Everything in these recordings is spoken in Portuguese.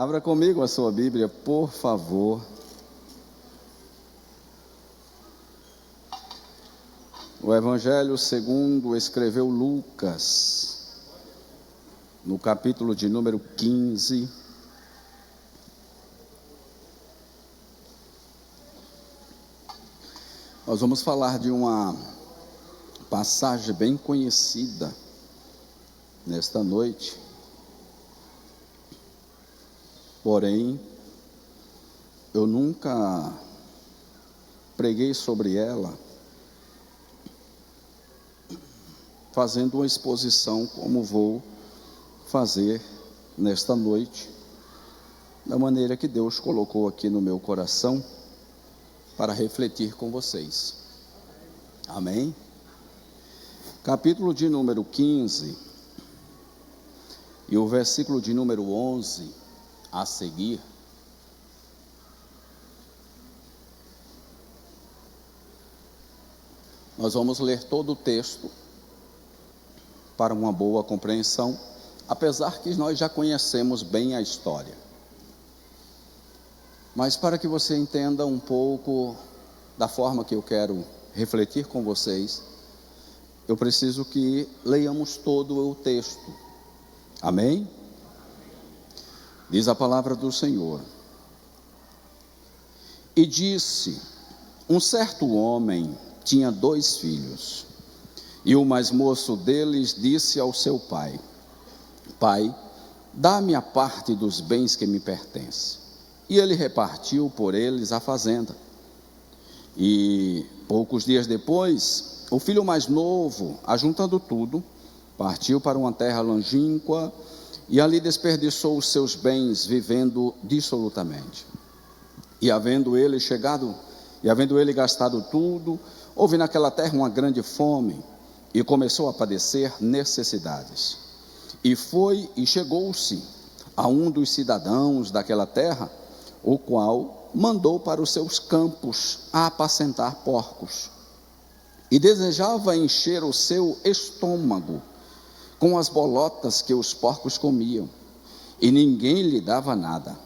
Abra comigo a sua Bíblia, por favor. O Evangelho segundo escreveu Lucas, no capítulo de número 15. Nós vamos falar de uma passagem bem conhecida nesta noite. Porém, eu nunca preguei sobre ela, fazendo uma exposição como vou fazer nesta noite, da maneira que Deus colocou aqui no meu coração, para refletir com vocês. Amém? Capítulo de número 15, e o versículo de número 11 a seguir. Nós vamos ler todo o texto para uma boa compreensão, apesar que nós já conhecemos bem a história. Mas para que você entenda um pouco da forma que eu quero refletir com vocês, eu preciso que leiamos todo o texto. Amém? Diz a palavra do Senhor: E disse: um certo homem tinha 2 filhos, e o mais moço deles disse ao seu pai: Pai, dá-me a parte dos bens que me pertence. E ele repartiu por eles a fazenda. E poucos dias depois, o filho mais novo, ajuntando tudo, partiu para uma terra longínqua, e ali desperdiçou os seus bens, vivendo dissolutamente. E havendo ele gastado tudo, houve naquela terra uma grande fome, e começou a padecer necessidades. E chegou-se a um dos cidadãos daquela terra, o qual mandou para os seus campos a apacentar porcos. E desejava encher o seu estômago com as bolotas que os porcos comiam, e ninguém lhe dava nada.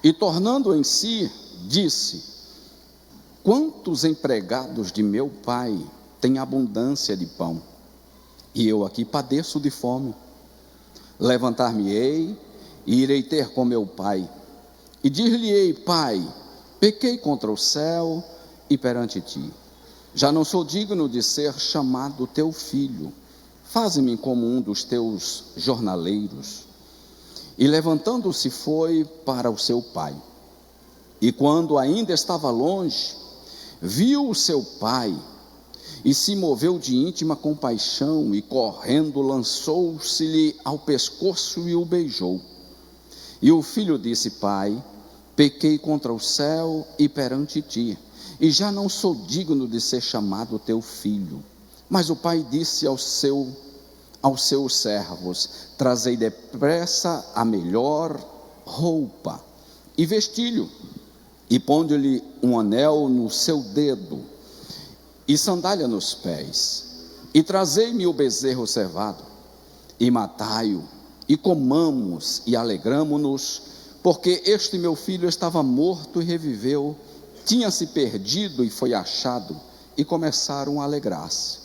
E tornando em si, disse: Quantos empregados de meu pai têm abundância de pão, e eu aqui padeço de fome? Levantar-me-ei e irei ter com meu pai, e dir-lhe-ei: Pai, pequei contra o céu e perante ti. Já não sou digno de ser chamado teu filho. Faze-me como um dos teus jornaleiros. E levantando-se foi para o seu pai. E quando ainda estava longe, viu o seu pai, e se moveu de íntima compaixão, e correndo lançou-se-lhe ao pescoço e o beijou. E o filho disse: Pai, pequei contra o céu e perante ti, e já não sou digno de ser chamado teu filho. Mas o pai disse aos seus servos: Trazei depressa a melhor roupa, e vestilho, e ponde-lhe um anel no seu dedo, e sandália nos pés, e trazei-me o bezerro cevado, e matai-o, e comamos, e alegramo-nos, porque este meu filho estava morto e reviveu, tinha se perdido e foi achado, e começaram a alegrar-se.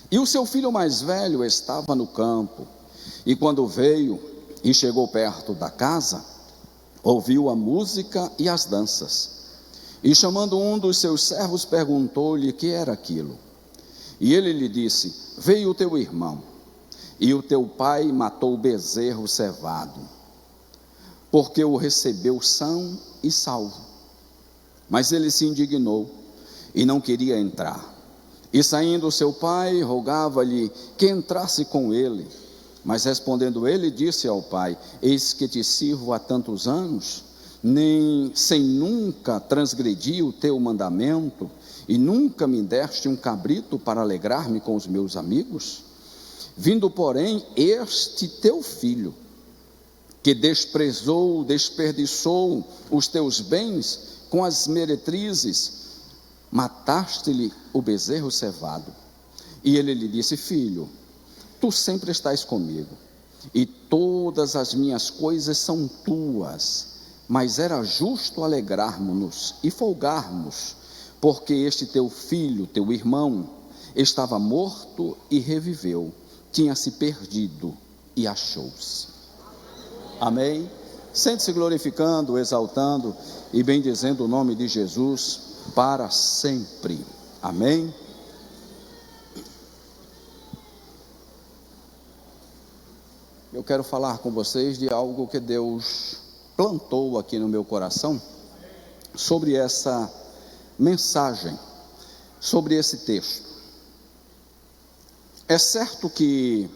E o seu filho mais velho estava no campo, e quando veio e chegou perto da casa, ouviu a música e as danças. E chamando um dos seus servos, perguntou-lhe que era aquilo. E ele lhe disse: Veio o teu irmão, e o teu pai matou o bezerro cevado, porque o recebeu são e salvo. Mas ele se indignou e não queria entrar. E saindo seu pai, rogava-lhe que entrasse com ele. Mas respondendo ele, disse ao pai: Eis que te sirvo há tantos anos, nem sem nunca transgredir o teu mandamento, e nunca me deste um cabrito para alegrar-me com os meus amigos? Vindo, porém, este teu filho, que desperdiçou os teus bens com as meretrizes, mataste-lhe o bezerro cevado. E ele lhe disse: Filho, tu sempre estás comigo, e todas as minhas coisas são tuas, mas era justo alegrarmos-nos e folgarmos, porque este teu filho, teu irmão, estava morto e reviveu, tinha se perdido e achou-se. Amém? Sente-se glorificando, exaltando e bendizendo o nome de Jesus para sempre. Amém? Eu quero falar com vocês de algo que Deus plantou aqui no meu coração, sobre essa mensagem, sobre esse texto. É certo que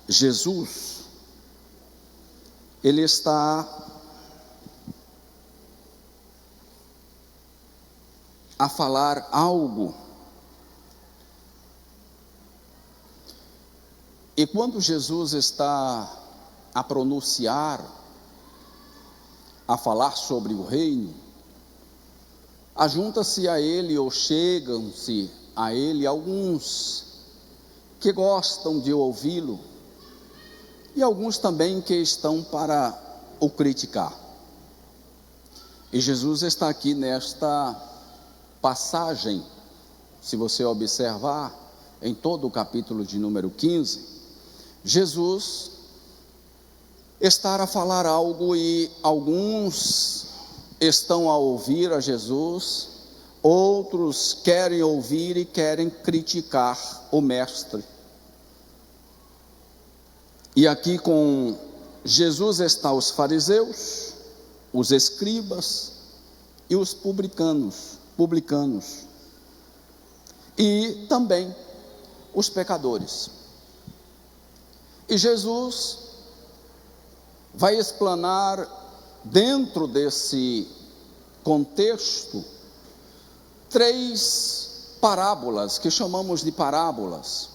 Jesus, ele está a falar algo, e quando Jesus está a pronunciar, a falar sobre o reino, ajunta-se a ele ou chegam-se a ele alguns que gostam de ouvi-lo e alguns também que estão para o criticar. E Jesus está aqui nesta passagem, se você observar em todo o capítulo de número 15, Jesus está a falar algo e alguns estão a ouvir a Jesus, outros querem ouvir e querem criticar o mestre. E aqui com Jesus estão os fariseus, os escribas e os publicanos, e também os pecadores. E Jesus vai explanar dentro desse contexto 3 parábolas que chamamos de parábolas.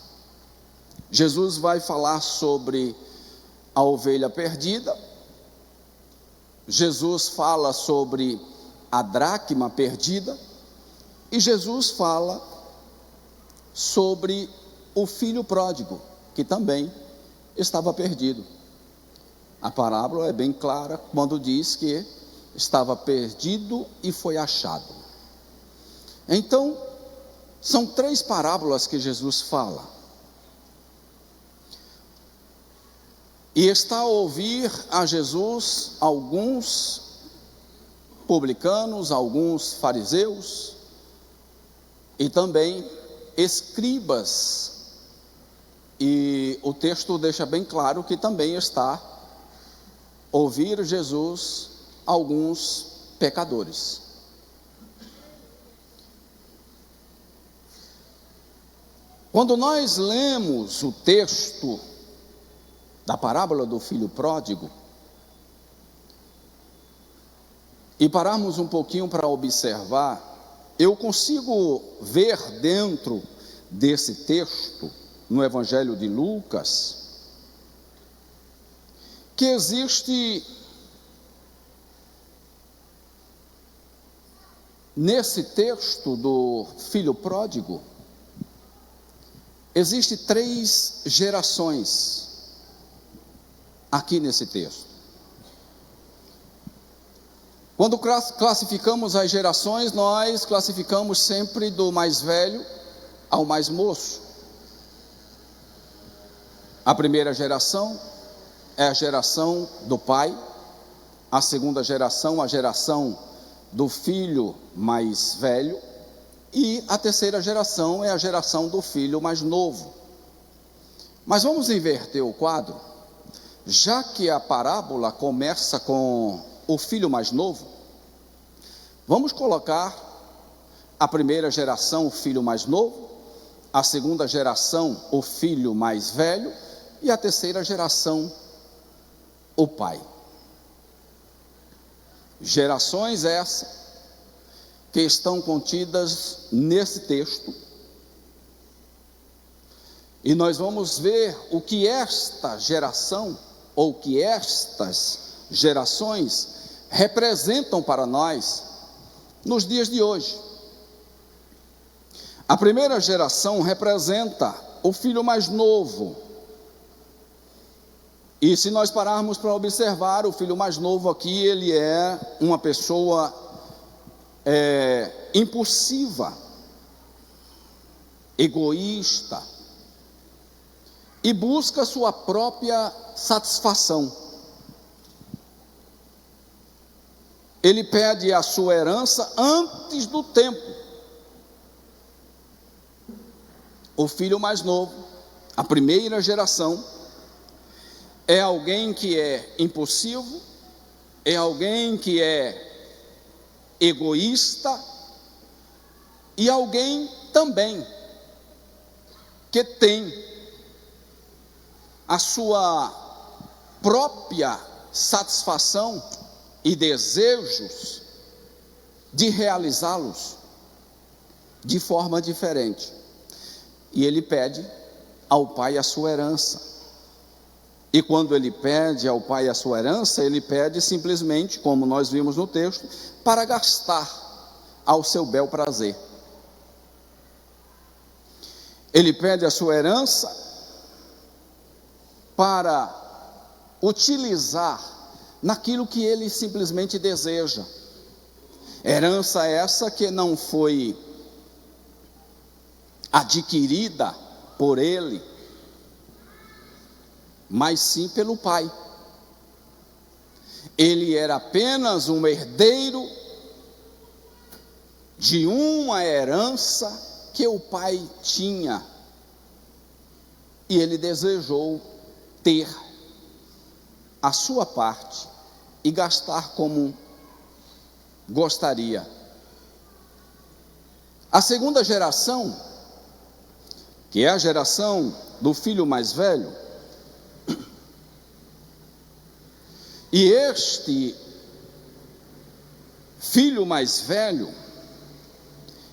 Jesus vai falar sobre a ovelha perdida, Jesus fala sobre a dracma perdida, e Jesus fala sobre o filho pródigo, que também estava perdido. A parábola é bem clara quando diz que estava perdido e foi achado. Então, são 3 parábolas que Jesus fala. E está a ouvir a Jesus alguns publicanos, alguns fariseus e também escribas. E o texto deixa bem claro que também está a ouvir Jesus alguns pecadores. Quando nós lemos o texto da parábola do filho pródigo e pararmos um pouquinho para observar, eu consigo ver dentro desse texto, no Evangelho de Lucas, que existe nesse texto do filho pródigo, existe 3 gerações aqui nesse texto. Quando classificamos as gerações, nós classificamos sempre do mais velho ao mais moço. A primeira geração é a geração do pai, a segunda geração, a geração do filho mais velho, e a terceira geração é a geração do filho mais novo. Mas vamos inverter o quadro, já que a parábola começa com o filho mais novo, vamos colocar a primeira geração, o filho mais novo, a segunda geração, o filho mais velho, e a terceira geração, o pai. Gerações essas que estão contidas nesse texto, e nós vamos ver o que esta geração, ou que estas gerações representam para nós nos dias de hoje. A primeira geração representa o filho mais novo, E se nós pararmos para observar, o filho mais novo aqui, ele é uma pessoa impulsiva, egoísta, e busca sua própria satisfação. Ele pede a sua herança antes do tempo. O filho mais novo, a primeira geração, é alguém que é impulsivo, é alguém que é egoísta, e alguém também que tem a sua própria satisfação e desejos de realizá-los de forma diferente. E ele pede ao pai a sua herança. E quando ele pede ao pai a sua herança, ele pede simplesmente, como nós vimos no texto, para gastar ao seu bel prazer. Ele pede a sua herança para utilizar naquilo que ele simplesmente deseja. Herança essa que não foi adquirida por ele, mas sim pelo pai. Ele era apenas um herdeiro de uma herança que o pai tinha, e ele desejou ter a sua parte e gastar como gostaria. A segunda geração, que é a geração do filho mais velho, e este filho mais velho,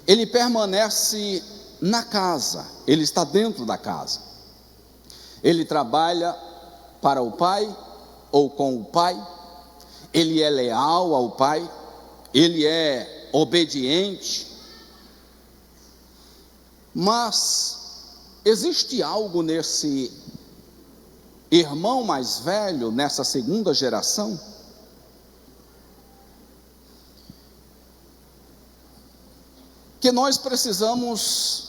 ele permanece na casa, ele está dentro da casa, ele trabalha para o pai ou com o pai, ele é leal ao pai, ele é obediente, mas existe algo nesse irmão mais velho, nessa segunda geração, que nós precisamos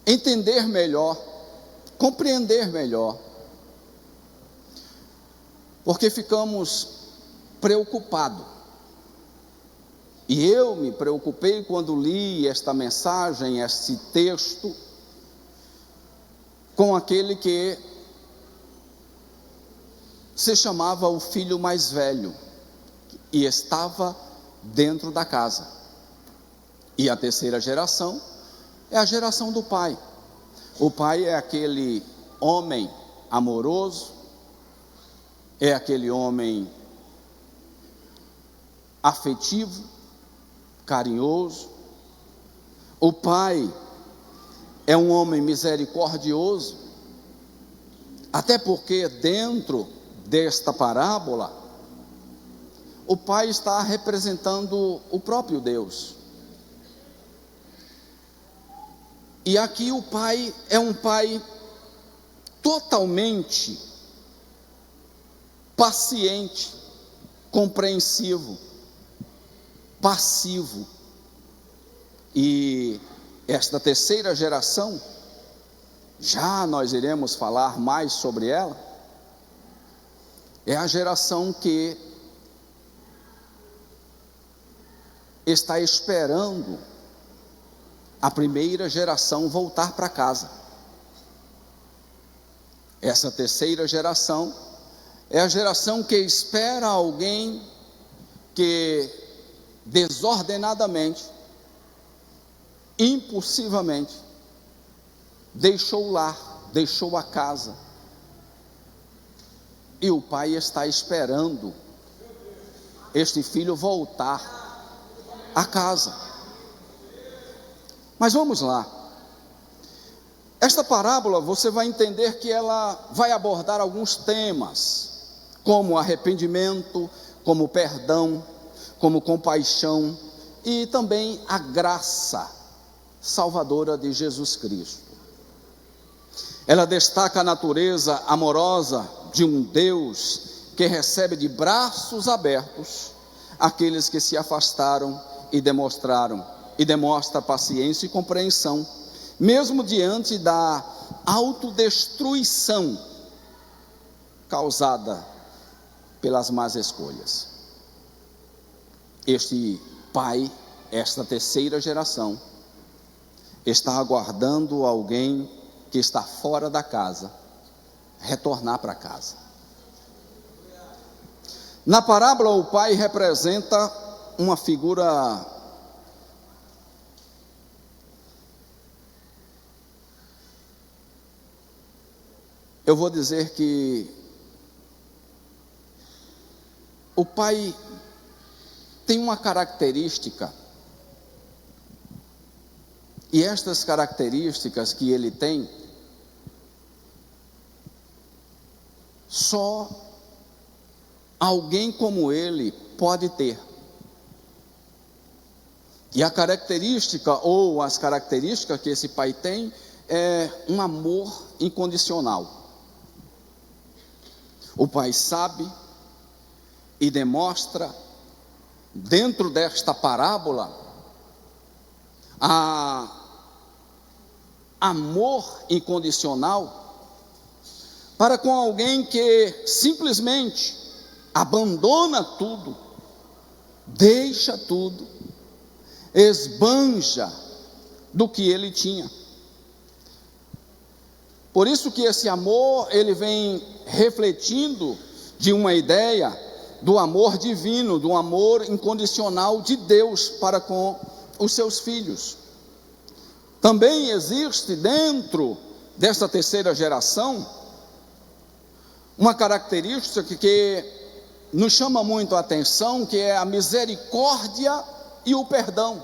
entender melhor, compreender melhor, porque ficamos preocupados. E eu me preocupei quando li esta mensagem, este texto, com aquele que se chamava o filho mais velho e estava dentro da casa. E a terceira geração é a geração do pai. O pai é aquele homem amoroso, é aquele homem afetivo, carinhoso. O pai é um homem misericordioso, até porque dentro desta parábola, o pai está representando o próprio Deus. E aqui o pai é um pai totalmente paciente, compreensivo, passivo. E esta terceira geração, já nós iremos falar mais sobre ela, é a geração que está esperando a primeira geração voltar para casa. Essa terceira geração é a geração que espera alguém que desordenadamente, impulsivamente, deixou o lar, deixou a casa, e o pai está esperando este filho voltar a casa. Mas vamos lá, esta parábola você vai entender que ela vai abordar alguns temas, como arrependimento, como perdão, como compaixão, e também a graça salvadora de Jesus Cristo. Ela destaca a natureza amorosa de um Deus que recebe de braços abertos aqueles que se afastaram e demonstra paciência e compreensão, mesmo diante da autodestruição causada pelas más escolhas. Este pai, esta terceira geração, está aguardando alguém que está fora da casa retornar para casa. Na parábola, o pai representa uma figura eu vou dizer que o pai tem uma característica, e estas características que ele tem, só alguém como ele pode ter. E a característica, ou as características que esse pai tem, é um amor incondicional. O pai sabe e demonstra, dentro desta parábola, amor incondicional para com alguém que simplesmente abandona tudo, deixa tudo, esbanja do que ele tinha. Por isso que esse amor, ele vem refletindo de uma ideia do amor divino, do amor incondicional de Deus para com os seus filhos. Também existe dentro desta terceira geração uma característica que nos chama muito a atenção, que é a misericórdia e o perdão.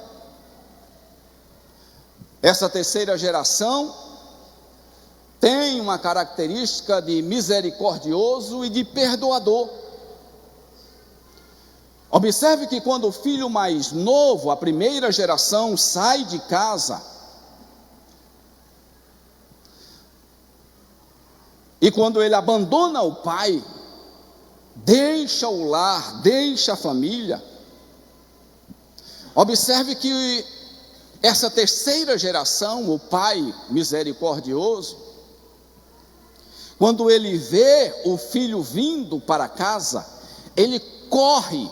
Essa terceira geração tem uma característica de misericordioso e de perdoador. Observe que quando o filho mais novo, a primeira geração, sai de casa, e quando ele abandona o pai, deixa o lar, deixa a família, observe que essa terceira geração, o pai misericordioso, quando ele vê o filho vindo para casa, ele corre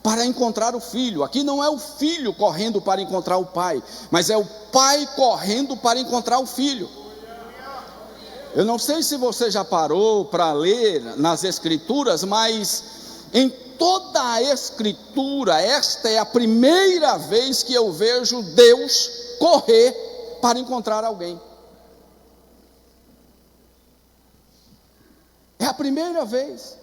para encontrar o filho. Aqui não é o filho correndo para encontrar o pai, mas é o pai correndo para encontrar o filho. Eu não sei se você já parou para ler nas escrituras, mas em toda a escritura, esta é a primeira vez que eu vejo Deus correr para encontrar alguém. É a primeira vez.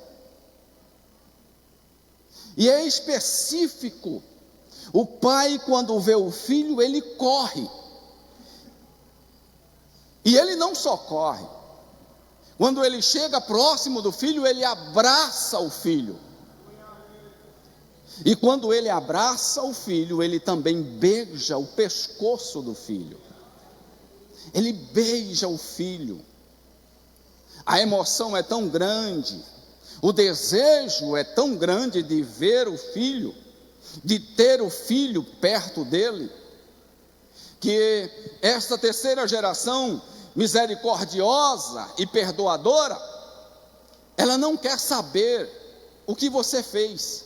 E é específico. O pai, quando vê o filho, ele corre. E ele não só corre. Quando ele chega próximo do filho, ele abraça o filho. E quando ele abraça o filho, ele também beija o pescoço do filho. Ele beija o filho. A emoção é tão grande, o desejo é tão grande de ver o filho, de ter o filho perto dele, que esta terceira geração misericordiosa e perdoadora, ela não quer saber o que você fez,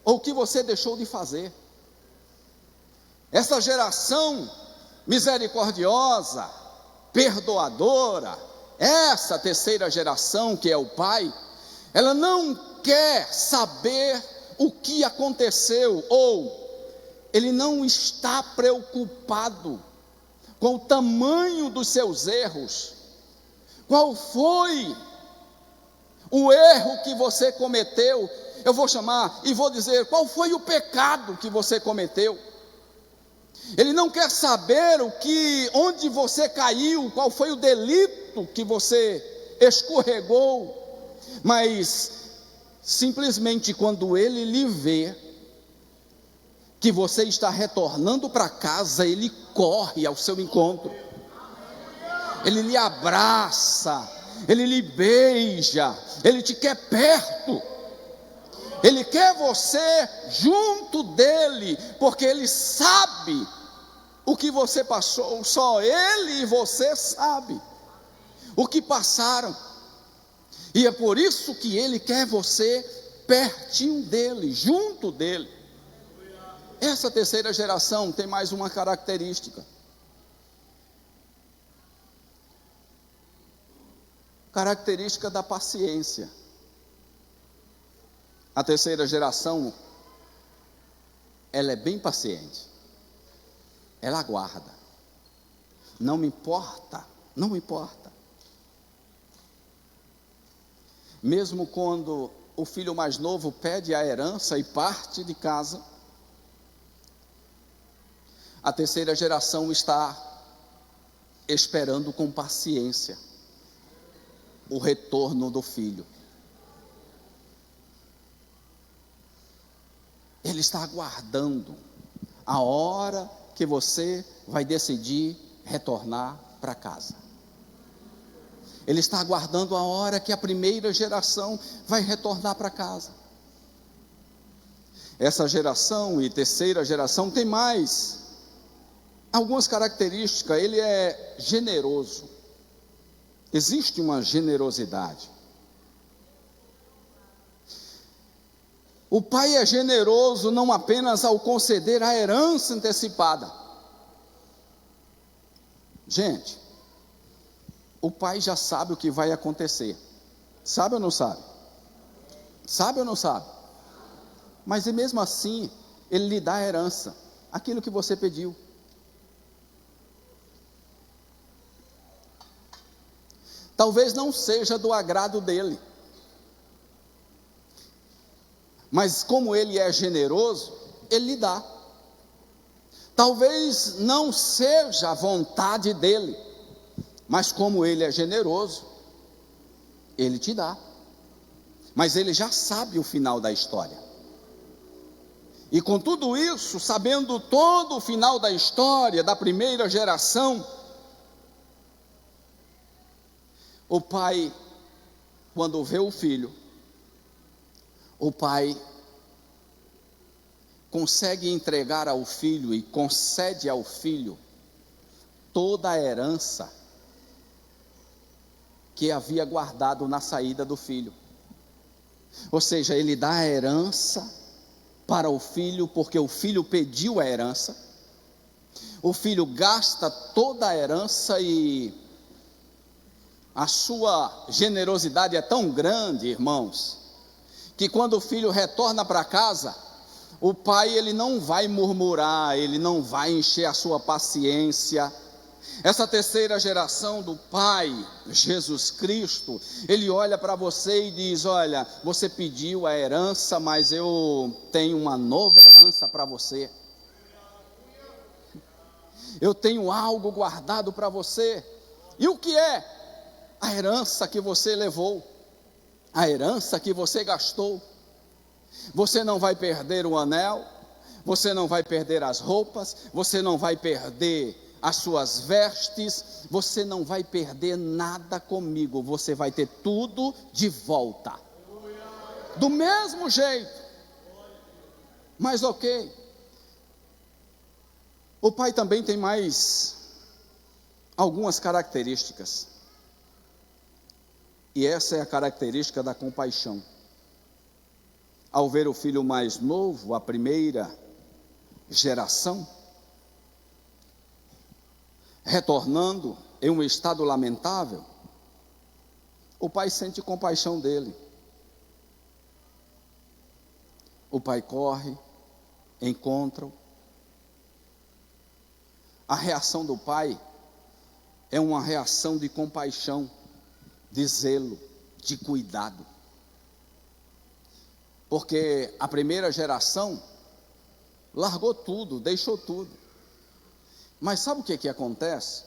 ou o que você deixou de fazer. Essa geração misericordiosa, perdoadora, essa terceira geração que é o pai, ela não quer saber o que aconteceu, ou ele não está preocupado com o tamanho dos seus erros. Qual foi o erro que você cometeu? Eu vou chamar e vou dizer, qual foi o pecado que você cometeu? Ele não quer saber onde você caiu, qual foi o delito que você escorregou, mas simplesmente quando ele lhe vê que você está retornando para casa, ele corre ao seu encontro. Ele lhe abraça, Ele lhe beija, Ele te quer perto. Ele quer você junto dele, porque Ele sabe o que você passou, só Ele e você sabe o que passaram, e é por isso que Ele quer você pertinho dele, junto dele. Essa terceira geração tem mais uma característica. Característica da paciência. A terceira geração, ela é bem paciente. Ela aguarda. Não me importa, não me importa. Mesmo quando o filho mais novo pede a herança e parte de casa, a terceira geração está esperando com paciência o retorno do filho. Ele está aguardando a hora que você vai decidir retornar para casa. Ele está aguardando a hora que a primeira geração vai retornar para casa. Essa geração e terceira geração tem mais algumas características. Ele é generoso. Existe uma generosidade. O pai é generoso não apenas ao conceder a herança antecipada. Gente, o pai já sabe o que vai acontecer. Sabe ou não sabe? Sabe ou não sabe? Mas e mesmo assim, ele lhe dá a herança, aquilo que você pediu. Talvez não seja do agrado dele, mas como ele é generoso, ele lhe dá. Talvez não seja a vontade dele, mas como ele é generoso, ele te dá. Mas ele já sabe o final da história. E com tudo isso, sabendo todo o final da história da primeira geração, o pai, quando vê o filho, o pai consegue entregar ao filho e concede ao filho toda a herança que havia guardado na saída do filho. Ou seja, ele dá a herança para o filho, porque o filho pediu a herança. O filho gasta toda a herança e a sua generosidade é tão grande, irmãos, que quando o filho retorna para casa, o pai ele não vai murmurar, ele não vai encher a sua paciência. Essa terceira geração do pai, Jesus Cristo, ele olha para você e diz: olha, você pediu a herança, mas eu tenho uma nova herança para você. Eu tenho algo guardado para você. E o que é? A herança que você levou, a herança que você gastou. Você não vai perder o anel, você não vai perder as roupas, você não vai perder as suas vestes, você não vai perder nada comigo, você vai ter tudo de volta, do mesmo jeito. Mas ok, o pai também tem mais algumas características, e essa é a característica da compaixão. Ao ver o filho mais novo, a primeira geração, retornando em um estado lamentável, o pai sente compaixão dele. O pai corre, encontra-o. A reação do pai é uma reação de compaixão, de zelo, de cuidado. Porque a primeira geração largou tudo, deixou tudo. Mas sabe o que acontece?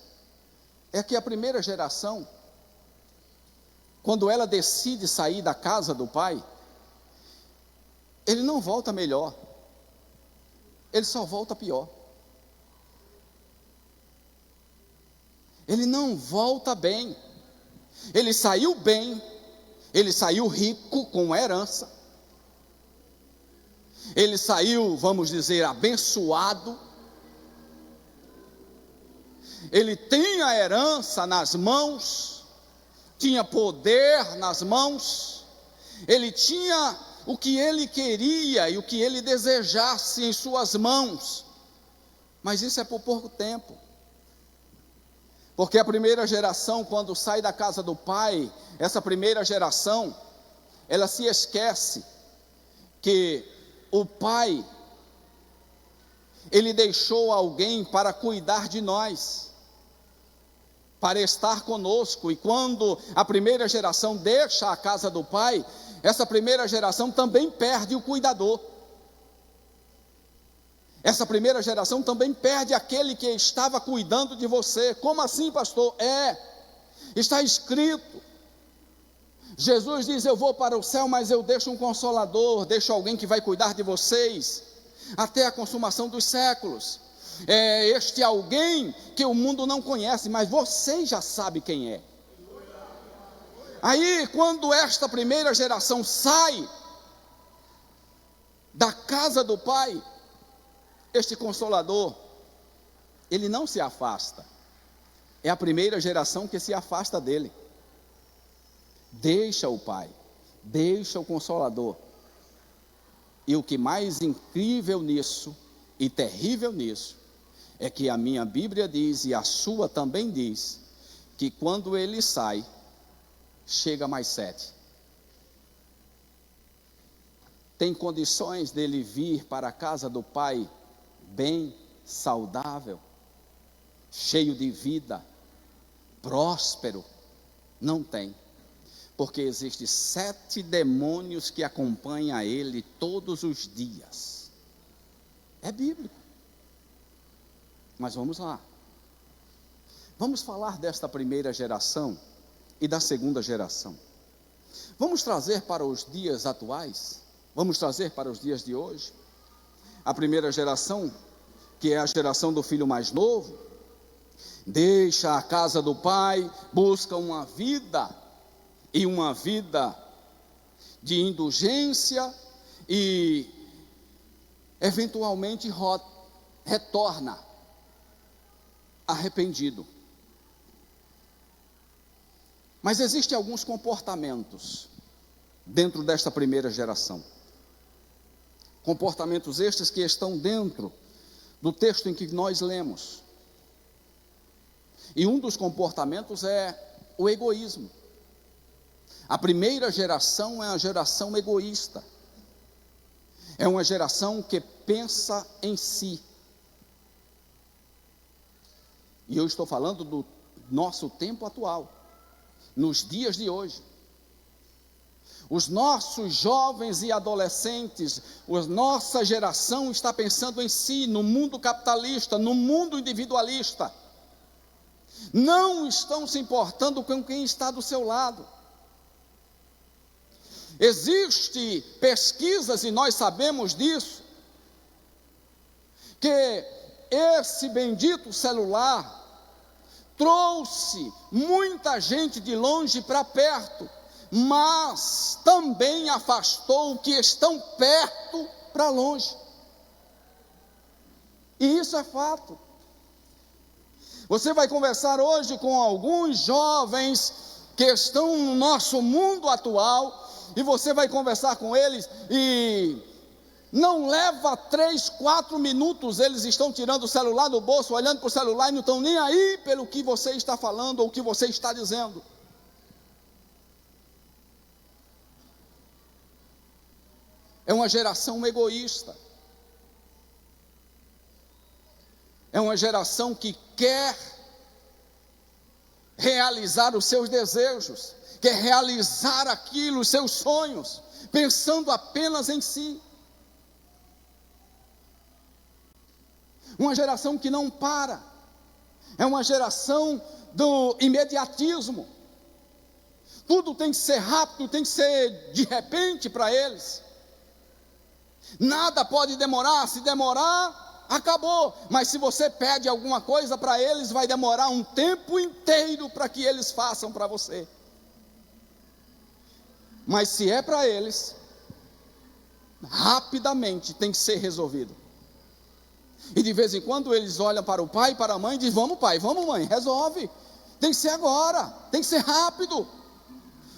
É que a primeira geração, quando ela decide sair da casa do pai, ele não volta melhor, ele só volta pior. ele não volta bem. Ele saiu bem, ele saiu rico com herança, ele saiu, vamos dizer, abençoado, ele tem a herança nas mãos, tinha poder nas mãos, ele tinha o que ele queria e o que ele desejasse em suas mãos, mas isso é por pouco tempo. Porque a primeira geração, quando sai da casa do pai, essa primeira geração, ela se esquece que o pai, ele deixou alguém para cuidar de nós, para estar conosco. E quando a primeira geração deixa a casa do pai, essa primeira geração também perde o cuidador. Essa primeira geração também perde aquele que estava cuidando de você. Como assim, pastor? Está escrito. Jesus diz: eu vou para o céu, mas eu deixo um consolador, deixo alguém que vai cuidar de vocês, até a consumação dos séculos. É este alguém que o mundo não conhece, mas vocês já sabem quem é. Aí, quando esta primeira geração sai da casa do pai, este consolador, ele não se afasta. É a primeira geração que se afasta dele. Deixa o pai, deixa o consolador. E o que mais incrível nisso, e terrível nisso, é que a minha Bíblia diz, e a sua também diz, que quando ele sai, chega mais 7. Tem condições dele vir para a casa do pai bem, saudável, cheio de vida, próspero? Não tem, porque existem 7 demônios que acompanham a ele todos os dias. É bíblico. Mas vamos lá, vamos falar desta primeira geração e da segunda geração. Vamos trazer para os dias atuais, vamos trazer para os dias de hoje. A primeira geração, que é a geração do filho mais novo, deixa a casa do pai, busca uma vida, e uma vida de indulgência, e eventualmente retorna arrependido. Mas existem alguns comportamentos dentro desta primeira geração. Comportamentos estes que estão dentro do texto em que nós lemos. E um dos comportamentos é o egoísmo. A primeira geração é a geração egoísta. É uma geração que pensa em si. E eu estou falando do nosso tempo atual, nos dias de hoje. Os nossos jovens e adolescentes, a nossa geração está pensando em si, no mundo capitalista, no mundo individualista. Não estão se importando com quem está do seu lado. Existem pesquisas, e nós sabemos disso, que esse bendito celular trouxe muita gente de longe para perto, mas também afastou o que estão perto para longe. E isso é fato. Você vai conversar hoje com alguns jovens que estão no nosso mundo atual, e você vai conversar com eles, e não leva 3, 4 minutos, eles estão tirando o celular do bolso, olhando para o celular e não estão nem aí pelo que você está falando ou o que você está dizendo. É uma geração egoísta. É uma geração que quer realizar os seus desejos, quer realizar aquilo, os seus sonhos, pensando apenas em si. Uma geração que não para. É uma geração do imediatismo. Tudo tem que ser rápido, tem que ser de repente para eles. Nada pode demorar. Se demorar, acabou. Mas se você pede alguma coisa para eles, vai demorar um tempo inteiro para que eles façam para você. Mas se é para eles, rapidamente tem que ser resolvido. E de vez em quando eles olham para o pai e para a mãe e dizem: vamos pai, vamos mãe, resolve. Tem que ser agora, tem que ser rápido.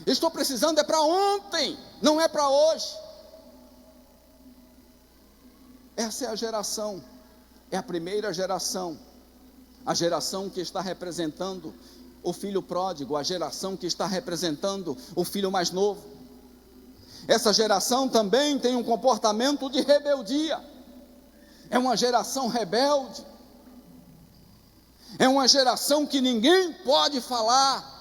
Estou precisando é para ontem, não é para hoje. Essa é a geração, é a primeira geração, a geração que está representando o filho pródigo, a geração que está representando o filho mais novo. Essa geração também tem um comportamento de rebeldia, é uma geração rebelde, é uma geração que ninguém pode falar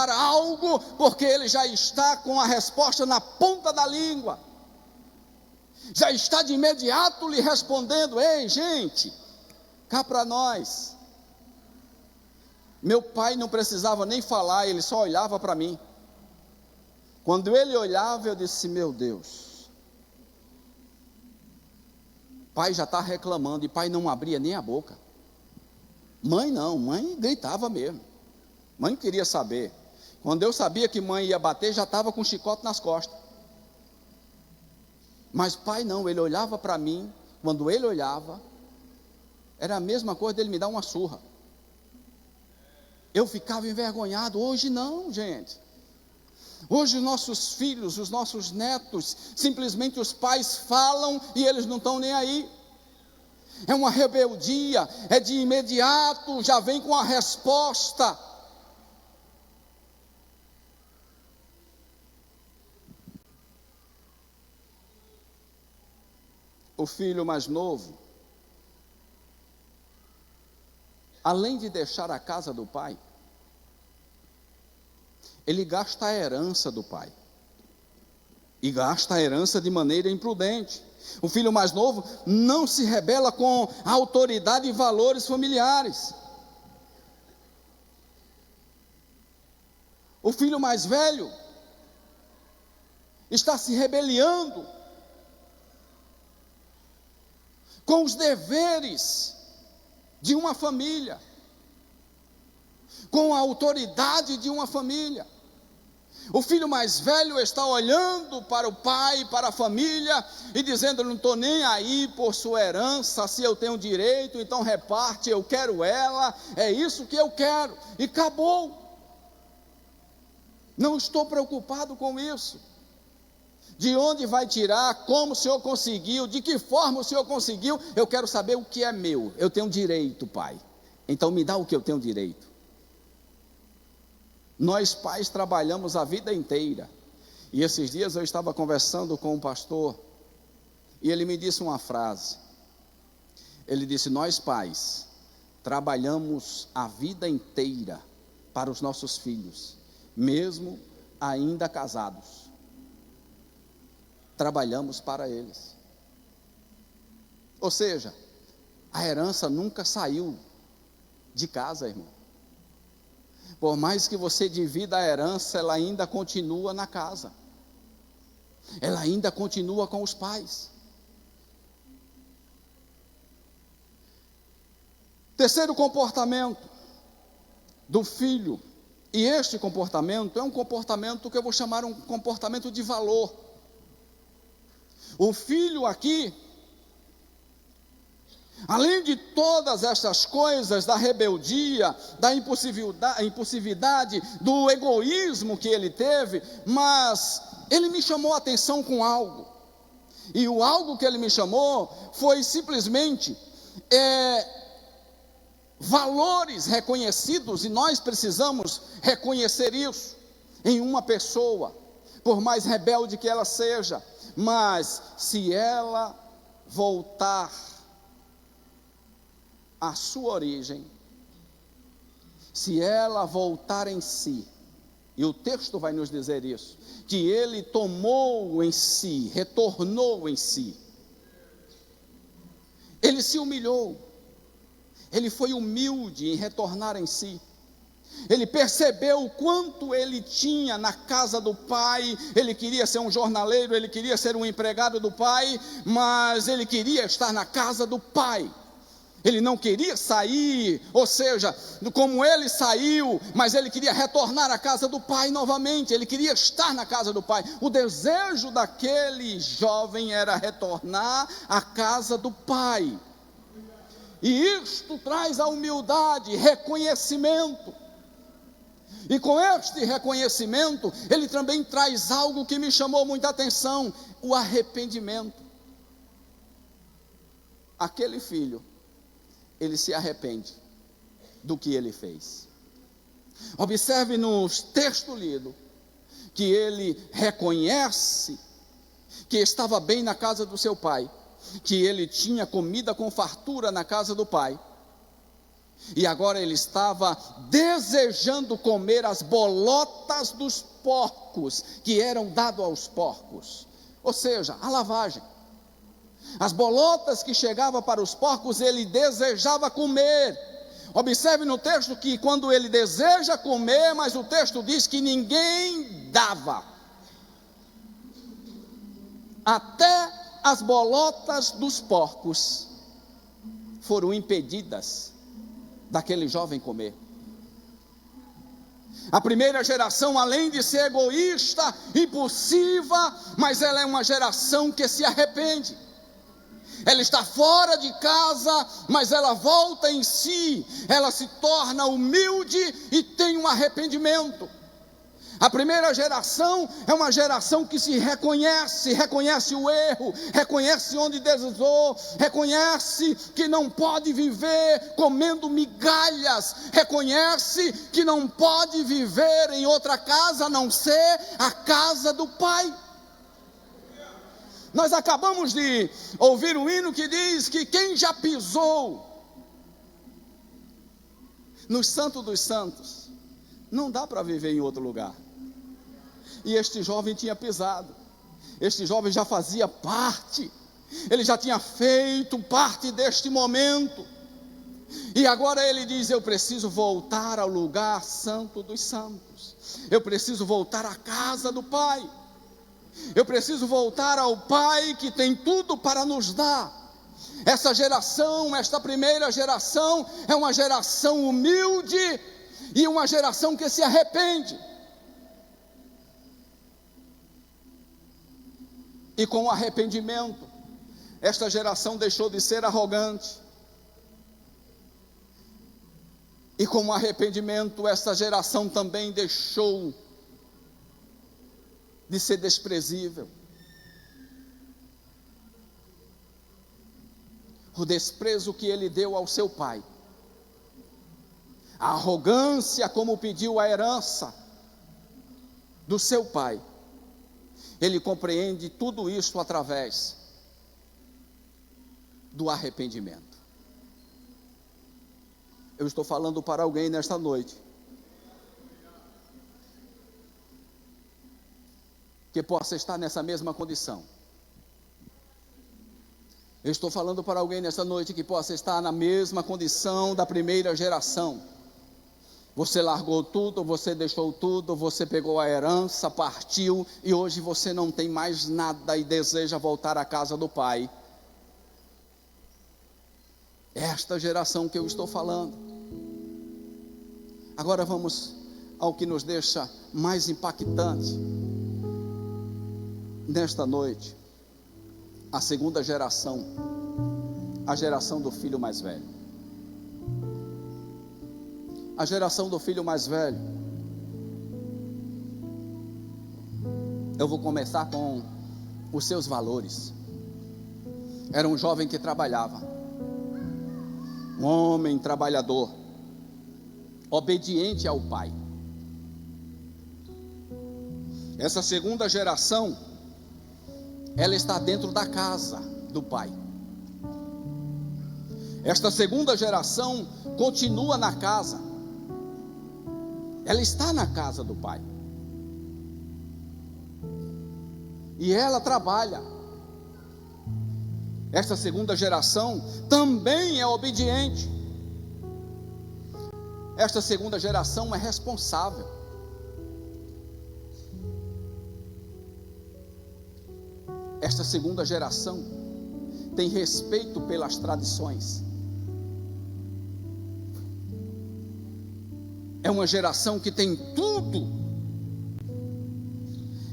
algo, porque ele já está com a resposta na ponta da língua, já está de imediato lhe respondendo: ei gente, cá para nós. Meu pai não precisava nem falar, ele só olhava para mim. Quando ele olhava, eu disse: meu Deus, pai já está reclamando, e pai não abria nem a boca. Mãe não, mãe gritava mesmo, mãe queria saber. Quando eu sabia que mãe ia bater, já estava com um chicote nas costas. Mas pai não, ele olhava para mim, quando ele olhava, era a mesma coisa dele me dar uma surra. Eu ficava envergonhado. Hoje não, gente. Hoje os nossos filhos, os nossos netos, simplesmente os pais falam e eles não estão nem aí. É uma rebeldia, é de imediato, já vem com a resposta. O filho mais novo, além de deixar a casa do pai, ele gasta a herança do pai, e gasta a herança de maneira imprudente. O filho mais novo não se rebela com a autoridade e valores familiares. O filho mais velho está se rebelando com os deveres de uma família, com a autoridade de uma família. O filho mais velho está olhando para o pai, para a família, e dizendo: eu não estou nem aí por sua herança, se eu tenho direito, então reparte, eu quero ela, é isso que eu quero, e acabou. Não estou preocupado com isso. De onde vai tirar, como o senhor conseguiu, de que forma o senhor conseguiu, eu quero saber o que é meu. Eu tenho direito, pai, então me dá o que eu tenho direito. Nós pais trabalhamos a vida inteira, e esses dias eu estava conversando com um pastor, e ele me disse uma frase. Ele disse: nós pais trabalhamos a vida inteira para os nossos filhos, mesmo ainda casados, trabalhamos para eles. Ou seja, a herança nunca saiu de casa, irmão. Por mais que você divida a herança, ela ainda continua na casa, ela ainda continua com os pais. Terceiro comportamento do filho, e este comportamento é um comportamento que eu vou chamar um comportamento de valor. O filho aqui, além de todas essas coisas, da rebeldia, da impulsividade, do egoísmo que ele teve, mas ele me chamou a atenção com algo, e o algo que ele me chamou foi simplesmente valores reconhecidos, e nós precisamos reconhecer isso em uma pessoa, por mais rebelde que ela seja, mas se ela voltar à sua origem, se ela voltar em si, e o texto vai nos dizer isso, que ele tomou em si, retornou em si, ele se humilhou, ele foi humilde em retornar em si. Ele percebeu o quanto ele tinha na casa do pai. Ele queria ser um jornaleiro, ele queria ser um empregado do pai, mas ele queria estar na casa do pai. Ele não queria sair, ou seja, como ele saiu, mas ele queria retornar à casa do pai novamente. Ele queria estar na casa do pai. O desejo daquele jovem era retornar à casa do pai. E isto traz a humildade, reconhecimento. E com este reconhecimento, ele também traz algo que me chamou muita atenção: o arrependimento. Aquele filho, ele se arrepende do que ele fez. Observe no texto lido, que ele reconhece que estava bem na casa do seu pai, que ele tinha comida com fartura na casa do pai, e agora ele estava desejando comer as bolotas dos porcos, que eram dadas aos porcos, ou seja, a lavagem. As bolotas que chegavam para os porcos, ele desejava comer. Observe no texto que quando ele deseja comer, mas o texto diz que ninguém dava. Até as bolotas dos porcos foram impedidas daquele jovem comer. A primeira geração, além de ser egoísta, impulsiva, mas ela é uma geração que se arrepende. Ela está fora de casa, mas ela volta em si, ela se torna humilde e tem um arrependimento. A primeira geração é uma geração que se reconhece o erro, reconhece onde deslizou, reconhece que não pode viver comendo migalhas, reconhece que não pode viver em outra casa a não ser a casa do Pai. Nós acabamos de ouvir um hino que diz que quem já pisou no Santo dos Santos, não dá para viver em outro lugar. E este jovem tinha pisado, este jovem já fazia parte, ele já tinha feito parte deste momento, e agora ele diz: eu preciso voltar ao lugar santo dos santos, eu preciso voltar à casa do Pai, eu preciso voltar ao Pai que tem tudo para nos dar. Essa geração, esta primeira geração, é uma geração humilde e uma geração que se arrepende. E com o arrependimento, esta geração deixou de ser arrogante. E com o arrependimento, esta geração também deixou de ser desprezível. O desprezo que ele deu ao seu pai, a arrogância como pediu a herança do seu pai, ele compreende tudo isso através do arrependimento. Eu estou falando para alguém nesta noite que possa estar nessa mesma condição. Eu estou falando para alguém nessa noite que possa estar na mesma condição da primeira geração. Você largou tudo, você deixou tudo, você pegou a herança, partiu, e hoje você não tem mais nada e deseja voltar à casa do Pai. Esta geração que eu estou falando. Agora vamos ao que nos deixa mais impactante nesta noite. A segunda geração, a geração do filho mais velho. A geração do filho mais velho. Eu vou começar com os seus valores. Era um jovem que trabalhava, um homem trabalhador, obediente ao pai. Essa segunda geração, ela está dentro da casa do pai. Esta segunda geração continua na casa. Ela está na casa do pai. E ela trabalha. Esta segunda geração também é obediente. esta segunda geração é responsável. Esta segunda geração tem respeito pelas tradições. É uma geração que tem tudo.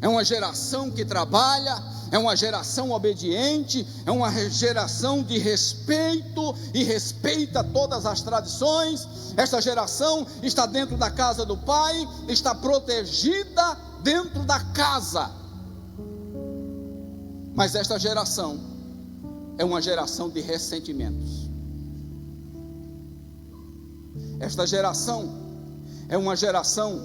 É uma geração que trabalha, é uma geração obediente, é uma geração de respeito e respeita todas as tradições. Esta geração está dentro da casa do Pai, está protegida dentro da casa. Mas esta geração é uma geração de ressentimentos. Esta geração é uma geração,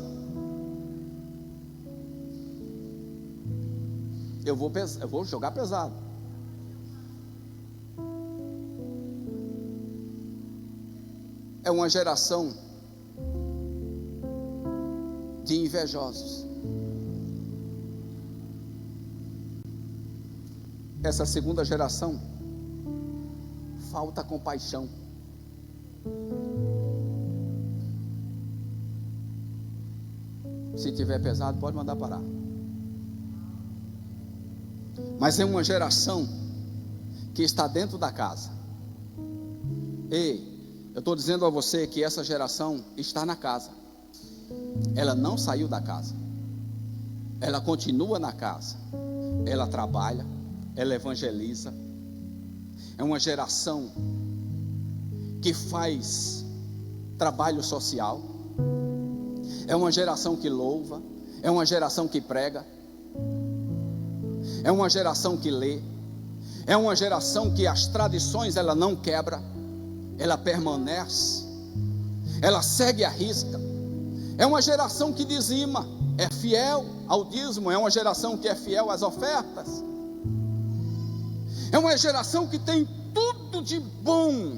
eu vou jogar pesado. É uma geração de invejosos. Essa segunda geração falta compaixão. Se tiver pesado, pode mandar parar. Mas é uma geração que está dentro da casa. Ei, eu estou dizendo a você que essa geração está na casa. Ela não saiu da casa. Ela continua na casa. Ela trabalha. Ela evangeliza. É uma geração que faz trabalho social. É uma geração que louva. É uma geração que prega. É uma geração que lê. É uma geração que as tradições ela não quebra. Ela permanece. Ela segue a risca. É uma geração que dizima. É fiel ao dízimo. É uma geração que é fiel às ofertas. É uma geração que tem tudo de bom,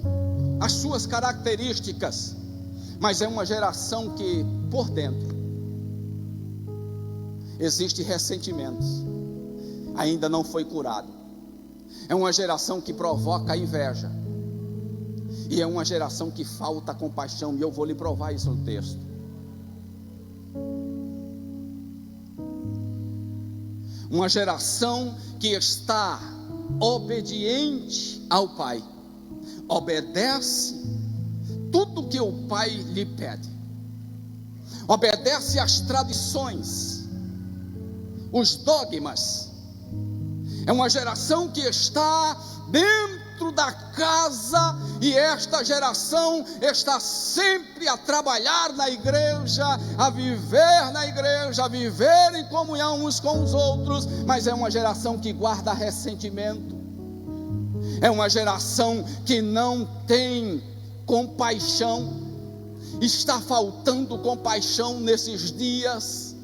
as suas características, mas é uma geração que por dentro existe ressentimentos, ainda não foi curado. É uma geração que provoca inveja, e é uma geração que falta compaixão, e eu vou lhe provar isso no texto. Uma geração que está obediente ao Pai, obedece tudo que o Pai lhe pede, obedece às tradições, os dogmas. É uma geração que está dentro da casa, e esta geração está sempre a trabalhar na igreja, a viver na igreja, a viver em comunhão uns com os outros, mas é uma geração que guarda ressentimento. É uma geração que não tem compaixão. Está faltando compaixão nesses dias.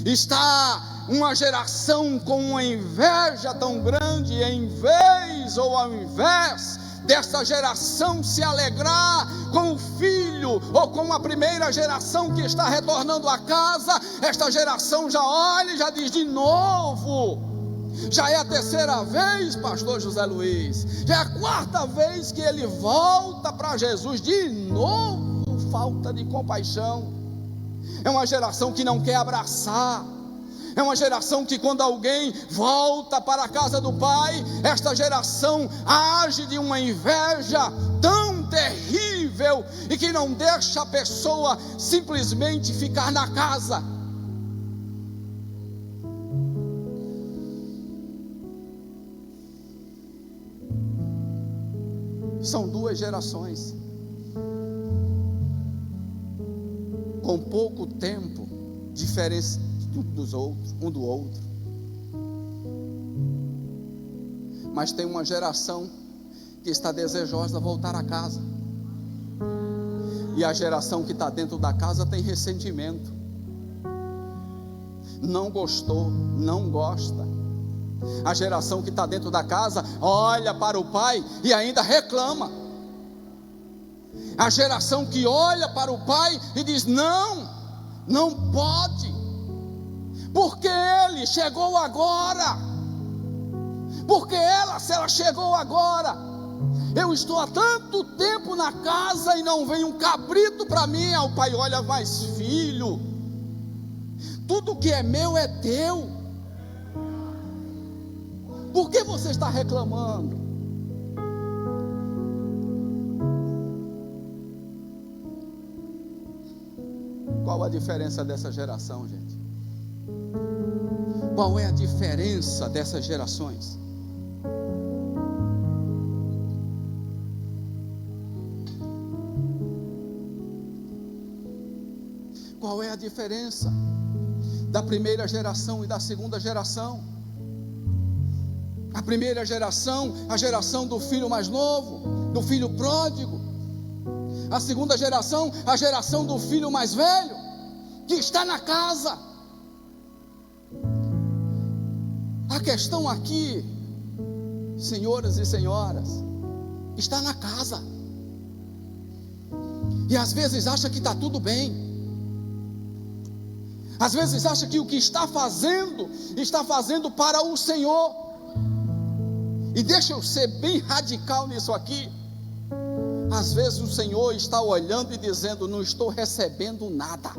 Está uma geração com uma inveja tão grande, em vez ou ao invés dessa geração se alegrar com o filho ou com a primeira geração que está retornando à casa, esta geração já olha e já diz de novo. Já é a terceira vez, pastor José Luiz, já é a quarta vez que ele volta para Jesus, de novo falta de compaixão. É uma geração que não quer abraçar. É uma geração que quando alguém volta para a casa do Pai, esta geração age de uma inveja tão terrível, e que não deixa a pessoa simplesmente ficar na casa. São duas gerações, com pouco tempo, diferença um do outro. Mas tem uma geração que está desejosa de voltar a casa, e a geração que está dentro da casa tem ressentimento, não gostou, não gosta. A geração que está dentro da casa olha para o pai e ainda reclama. A geração que olha para o pai e diz: não, não pode, porque ele chegou agora, porque ela, se ela chegou agora, Eu estou há tanto tempo na casa e não vem um cabrito para mim. O pai olha, mas filho, tudo que é meu é teu. Por que você está reclamando? Qual a diferença dessa geração, gente? Qual é a diferença dessas gerações? Qual é a diferença da primeira geração e da segunda geração? A primeira geração, a geração do filho mais novo, do filho pródigo. A segunda geração, a geração do filho mais velho, que está na casa. A questão aqui, senhores e senhoras, está na casa. E às vezes acha que está tudo bem. Às vezes acha que o que está fazendo para o Senhor. E deixa eu ser bem radical nisso aqui. Às vezes o Senhor está olhando e dizendo: não estou recebendo nada.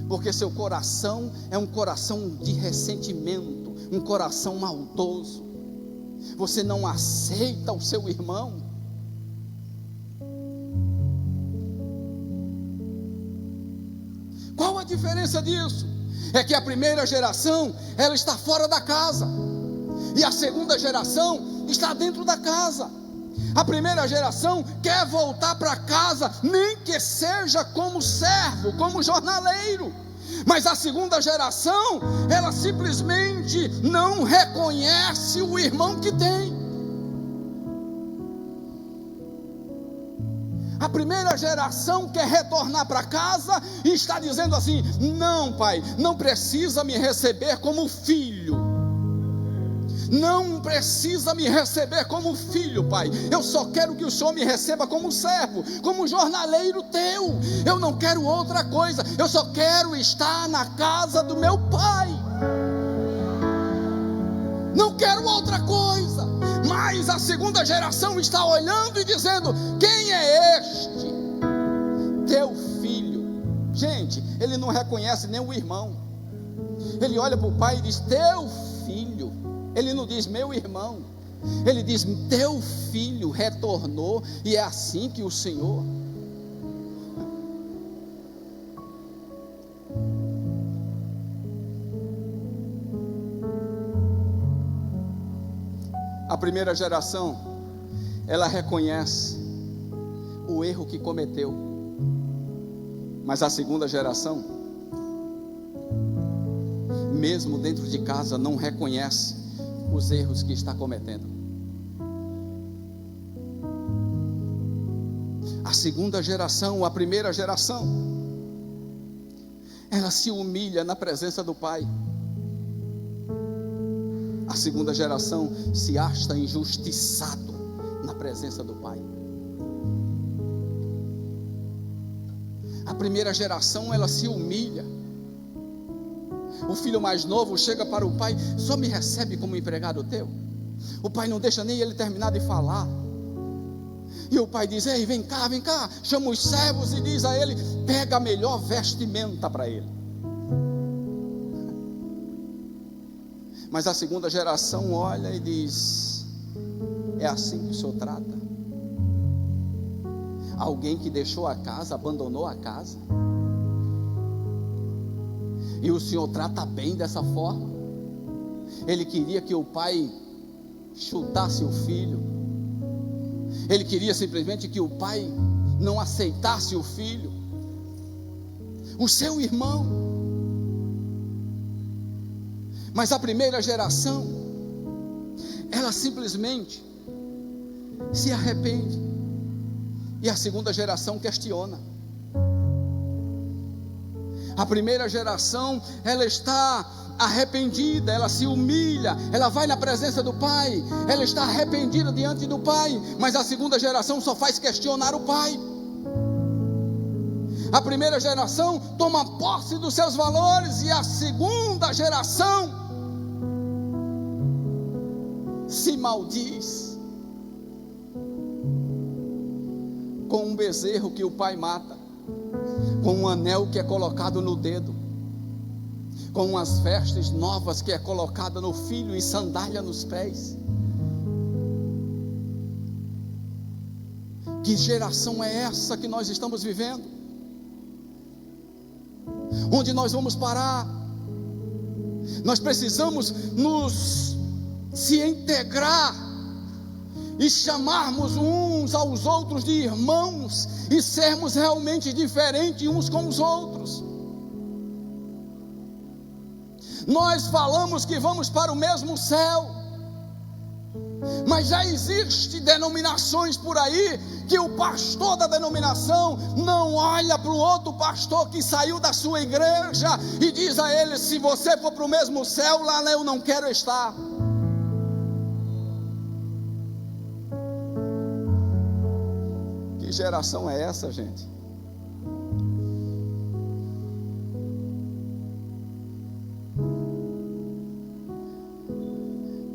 Porque seu coração é um coração de ressentimento, um coração maldoso. Você não aceita o seu irmão. Qual a diferença disso? É que a primeira geração, ela está fora da casa, e a segunda geração está dentro da casa. A primeira geração quer voltar para casa, nem que seja como servo, como jornaleiro. Mas a segunda geração, ela simplesmente não reconhece o irmão que tem. A primeira geração quer retornar para casa e está dizendo assim: não, pai, não precisa me receber como filho. Não precisa me receber como filho, pai. Eu só quero que o Senhor me receba como servo, como jornaleiro teu. Eu não quero outra coisa. Eu só quero estar na casa do meu pai. Não quero outra coisa. Mas a segunda geração está olhando e dizendo: quem é este? Teu filho. Gente, ele não reconhece nem o irmão. Ele olha para o pai e diz: teu filho. Ele não diz meu irmão. Ele diz: teu filho retornou. E é assim que o Senhor. A primeira geração, ela reconhece o erro que cometeu. Mas a segunda geração, mesmo dentro de casa, não reconhece os erros que está cometendo. A segunda geração, a primeira geração, ela se humilha na presença do pai. A segunda geração se acha injustiçado na presença do pai. A primeira geração, ela se humilha. O filho mais novo chega para o pai: só me recebe como empregado teu? O pai não deixa nem ele terminar de falar. E o pai diz: ei, vem cá, chama os servos e diz a ele: pega a melhor vestimenta para ele. Mas a segunda geração olha e diz: é assim que o Senhor trata? Alguém que deixou a casa, abandonou a casa, e o Senhor trata bem dessa forma? Ele queria que o pai chutasse o filho. Ele queria simplesmente que o pai não aceitasse o filho, o seu irmão. Mas a primeira geração, ela simplesmente se arrepende. E a segunda geração questiona. A primeira geração, ela está arrependida, ela se humilha, ela vai na presença do pai, ela está arrependida diante do pai. Mas a segunda geração só faz questionar o pai. A primeira geração toma posse dos seus valores, e a segunda geração se maldiz. com um bezerro que o pai mata, com um anel que é colocado no dedo, com umas vestes novas que é colocada no filho e sandália nos pés. Que geração é essa que nós estamos vivendo? Onde nós vamos parar? Nós precisamos se integrar e chamarmos uns aos outros de irmãos e sermos realmente diferentes uns com os outros. Nós falamos que vamos para o mesmo céu, mas já existe denominações por aí que o pastor da denominação não olha para o outro pastor que saiu da sua igreja e diz a ele: se você for para o mesmo céu, lá eu não quero estar. Que geração é essa, gente?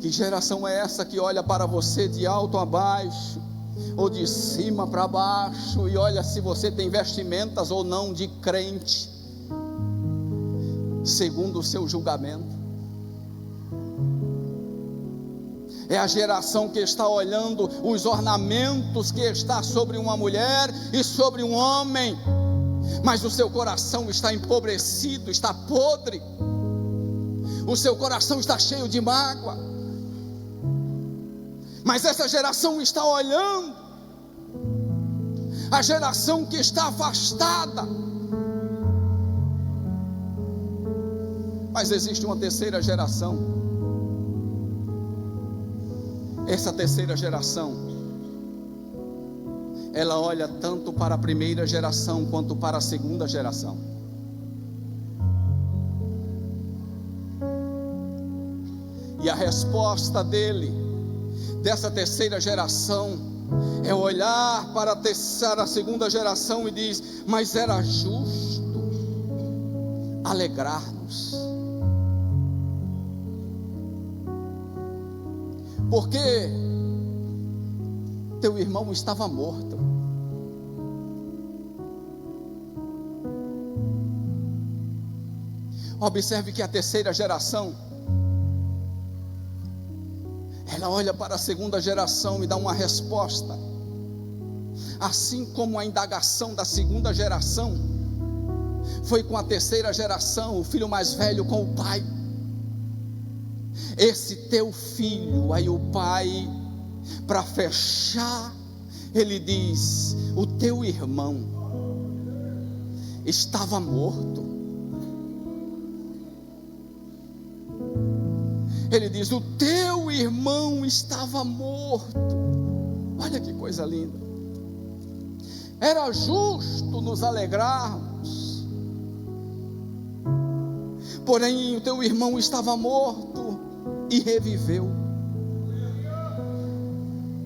Que geração é essa que olha para você de alto a baixo, ou de cima para baixo, e olha se você tem vestimentas ou não de crente, segundo o seu julgamento? É a geração que está olhando os ornamentos que está sobre uma mulher e sobre um homem, mas o seu coração está empobrecido, está podre, o seu coração está cheio de mágoa. Mas essa geração está olhando, a geração que está afastada. Mas existe uma terceira geração. Essa terceira geração, ela olha tanto para a primeira geração quanto para a segunda geração. E a resposta dessa terceira geração é olhar para a segunda geração e diz: mas era justo alegrar-nos, porque teu irmão estava morto. Observe que a terceira geração, ela olha para a segunda geração e dá uma resposta, assim como a indagação da segunda geração foi com a terceira geração, o filho mais velho com o pai: esse teu filho. Aí o pai, para fechar, ele diz: o teu irmão estava morto. Ele diz: o teu irmão estava morto. Olha que coisa linda. Era justo nos alegrarmos, porém o teu irmão estava morto e reviveu.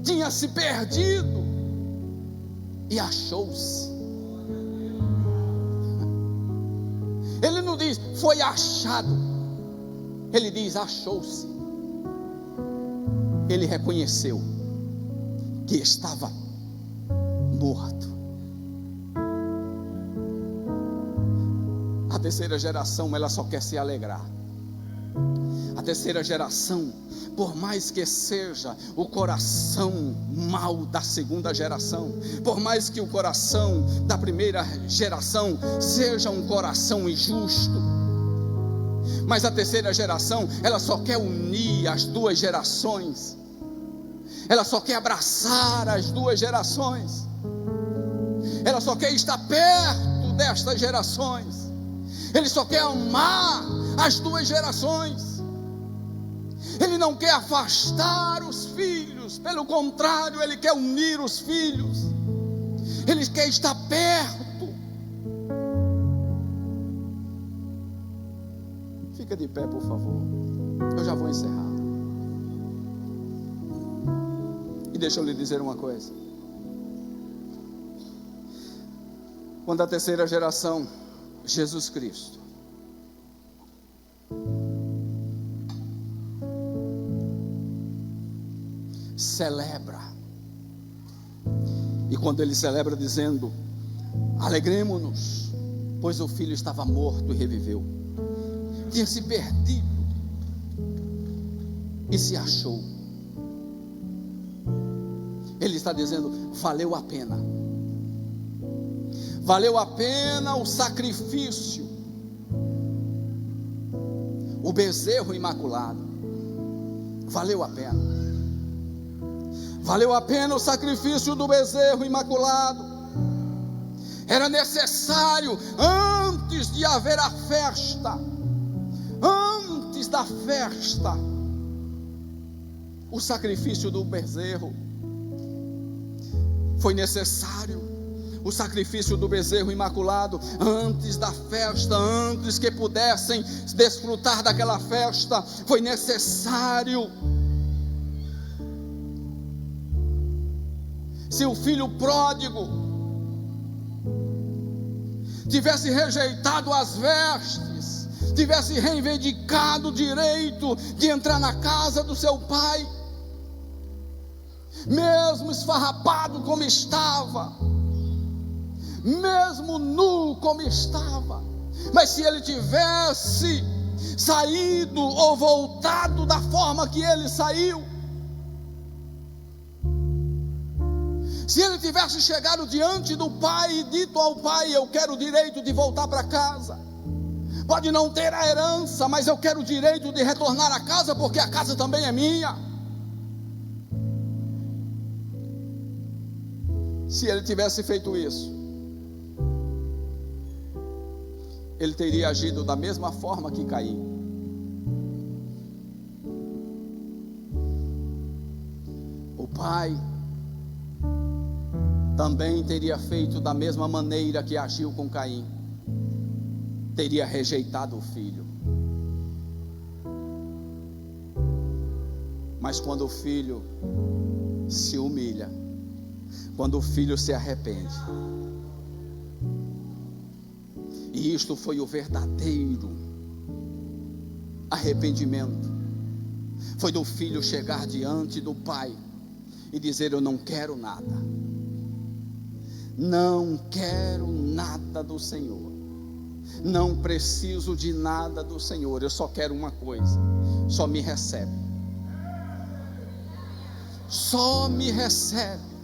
Tinha se perdido e achou-se. Ele não diz foi achado, ele diz achou-se. Ele reconheceu que estava morto. A terceira geração, ela só quer se alegrar. A terceira geração, por mais que seja o coração mau da segunda geração, por mais que o coração da primeira geração seja um coração injusto, mas a terceira geração, ela só quer unir as duas gerações, ela só quer abraçar as duas gerações, ela só quer estar perto destas gerações, ele só quer amar as duas gerações. Ele não quer afastar os filhos, pelo contrário, ele quer unir os filhos, ele quer estar perto. Fica de pé, por favor, eu já vou encerrar. E deixa eu lhe dizer uma coisa: quando a terceira geração, Jesus Cristo, celebra E quando ele celebra dizendo: alegremo-nos, pois o filho estava morto e reviveu, tinha se perdido e se achou. Ele está dizendo: valeu a pena. Valeu a pena o sacrifício. O bezerro imaculado. Valeu a pena. Valeu a pena o sacrifício do bezerro imaculado. Era necessário, antes de haver a festa, antes da festa, o sacrifício do bezerro. Foi necessário o sacrifício do bezerro imaculado antes da festa, antes que pudessem desfrutar daquela festa. Foi necessário. Se o filho pródigo tivesse rejeitado as vestes, tivesse reivindicado o direito de entrar na casa do seu pai, mesmo esfarrapado como estava, mesmo nu como estava, mas se ele tivesse saído ou voltado da forma que ele saiu, se ele tivesse chegado diante do pai e dito ao pai: eu quero o direito de voltar para casa, pode não ter a herança, mas eu quero o direito de retornar à casa, porque a casa também é minha. Se ele tivesse feito isso, ele teria agido da mesma forma que Caim. O pai também teria feito da mesma maneira que agiu com Caim. Teria rejeitado o filho. Mas quando o filho se humilha, quando o filho se arrepende, e isto foi o verdadeiro arrependimento, foi do filho chegar diante do pai e dizer: eu não quero nada, não quero nada do Senhor, não preciso de nada do Senhor, eu só quero uma coisa: só me recebe, só me recebe.